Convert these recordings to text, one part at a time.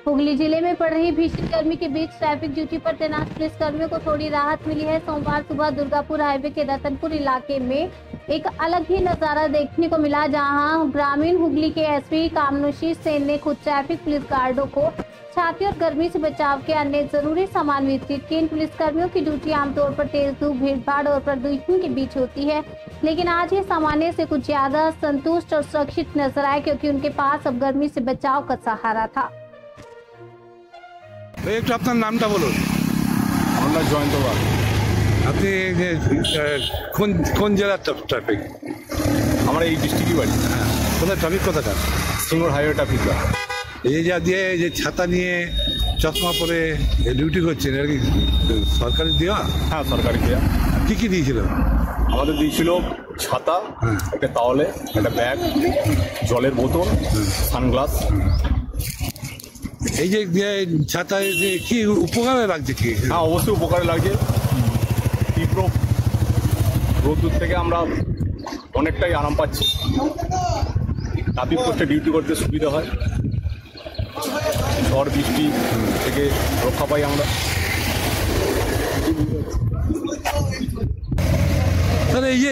हुगली जिले में पड़ रही भीषण गर्मी के बीच ट्रैफिक ड्यूटी पर तैनात पुलिस कर्मियों को थोड़ी राहत मिली है। सोमवार सुबह दुर्गापुर हाईवे के रतनपुर इलाके में एक अलग ही नजारा देखने को मिला, जहां ग्रामीण हुगली के एसपी कामनुशी सेन ने खुद ट्रैफिक पुलिस गार्डों को छाती और गर्मी से बचाव के अन्य जरूरी सामान वितरित किए। इन पुलिस कर्मियों की ड्यूटी आमतौर पर तेज धूप, भीड़ भाड़ और प्रदूषण के बीच होती है, लेकिन आज ये सामान्य से कुछ ज्यादा संतुष्ट और सुरक्षित नजर आए, क्योंकि उनके पास अब गर्मी से बचाव का सहारा था। একটু আপনার নামটা বলুন। আমার জয়ন্ত বাগ। আপনি কোন জেলার ট্রাফিক? আমার এই ডিস্ট্রিক্টই বাড়ি। হ্যাঁ, কোথায় ট্রাফিক কোথাকার? Singur highway traffic. এই যা দিয়ে যে ছাতা নিয়ে চশমা পরে ডিউটি করছেন, এটা কি সরকারি দেওয়া? হ্যাঁ, সরকারি দেওয়া। কি কি দিয়েছিল? আমাদের দিয়েছিল ছাতা, একটা তাওয়ালে, একটা ব্যাগ, জলের বোতল, সানগ্লাস। এই যে ছাতায় যে কি উপকারে লাগছে? কি? হ্যাঁ, অবশ্যই উপকারে লাগছে। তীব্র রোদ্দুর থেকে আমরা অনেকটাই আরাম পাচ্ছি। ট্রাফিক পোস্টে ডিউটি করতে সুবিধা হয়, ঝড় বৃষ্টি থেকে রক্ষা পাই আমরা। তাহলে এই যে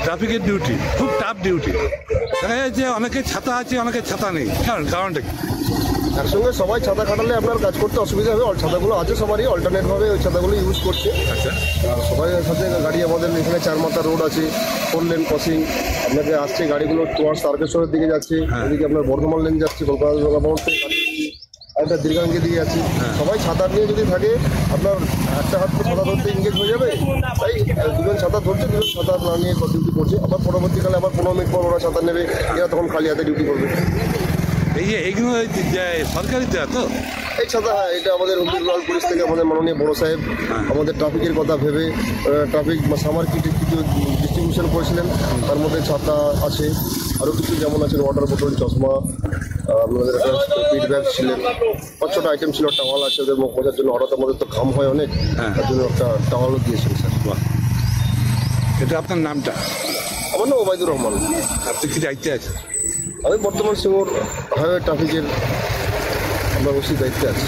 ট্রাফিকের ডিউটি খুব টাফ ডিউটি, দেখা যাচ্ছে অনেকে ছাতা আছে, অনেকে ছাতা নেই, কারণটা কি? একসঙ্গে সবাই ছাতা খাটালে আপনার কাজ করতে অসুবিধা হবে। ছাতাগুলো আছে সবারই, অল্টারনেটভাবে ওই ছাতাগুলো ইউজ করছে। আচ্ছা, আর সবাই সাথে গাড়ি, আমাদের এখানে 4 মাথা রোড আছে, 4 লেন ক্রসিং আপনাকে আসছে, গাড়িগুলো টুয়ার্ডস তারকেশ্বরের দিকে যাচ্ছে, এদিকে আপনার বর্ধমান লেন যাচ্ছে, কলকাতা থেকে গাড়ি যাচ্ছে, একটা দীর্ঘাঙ্গের দিকে যাচ্ছে। সবাই ছাতা নিয়ে যদি থাকে, আপনার একটা হাত ছাতা ধরতে ইংগেজ হয়ে যাবে। তাই দুজন ছাতা ধরছে, দুজন ছাতা না নিয়ে ডিউটি করছে। আবার পরবর্তীকালে আবার 15 মিনিট পর ওরা ছাতা নেবে, এরা তখন খালি হাতে ডিউটি করবে। এইগুলো সরকারি দেওয়া তো? এই ছাতা, হ্যাঁ, এটা আমাদের হুগলি রুরাল পুলিশ থেকে আমাদের মাননীয় বড় সাহেব আমাদের ট্রাফিকের কথা ভেবে ট্রাফিক সামার কিটের কিছু ডিস্ট্রিবিউশন করেছিলেন। তার মধ্যে ছাতা আছে, আরও কিছু যেমন আছে ওয়াটার বোতল, চশমা, আমাদের একটা পিট ব্যাগ ছিলেন, ছোটো আইটেম ছিল, টাওয়াল আছে ওদের মুখ মোজার জন্য। হঠাৎ আমাদের তো ঘাম হয় অনেক, তার জন্য একটা টাওয়ালও দিয়েছেন স্যার। এটা আপনার নামটা? আমার নাম ওবায়দুর রহমান। আপনি কি দায়িত্বে আছেন? আমি বর্তমান সিঙ্গুর হাইওয়ে ট্রাফিকের আমরা ওসি দায়িত্বে আছি।